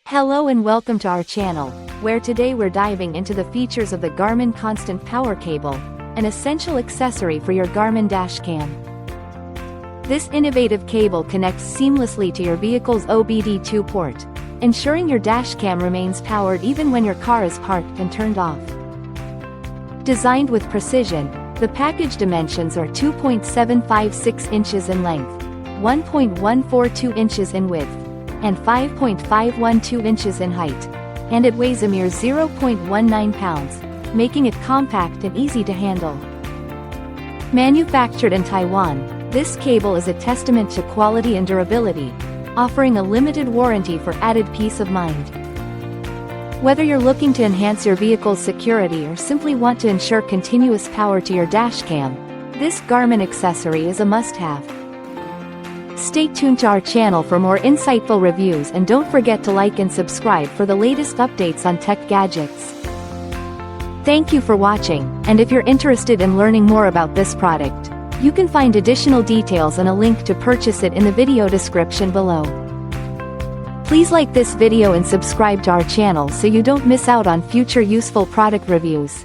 Hello and welcome to our channel, where today we're diving into the features of the Garmin Constant Power Cable, an essential accessory for your Garmin Dash Cam. This innovative cable connects seamlessly to your vehicle's OBD-II port, ensuring your dash cam remains powered even when your car is parked and turned off. Designed with precision, the package dimensions are 2.756 inches in length, 1.142 inches in width, and 5.512 inches in height, and it weighs a mere 0.19 pounds, making it compact and easy to handle. Manufactured in Taiwan, this cable is a testament to quality and durability, offering a limited warranty for added peace of mind. Whether you're looking to enhance your vehicle's security or simply want to ensure continuous power to your dash cam, this Garmin accessory is a must-have. Stay tuned to our channel for more insightful reviews and don't forget to like and subscribe for the latest updates on tech gadgets. Thank you for watching, and if you're interested in learning more about this product, you can find additional details and a link to purchase it in the video description below. Please like this video and subscribe to our channel so you don't miss out on future useful product reviews.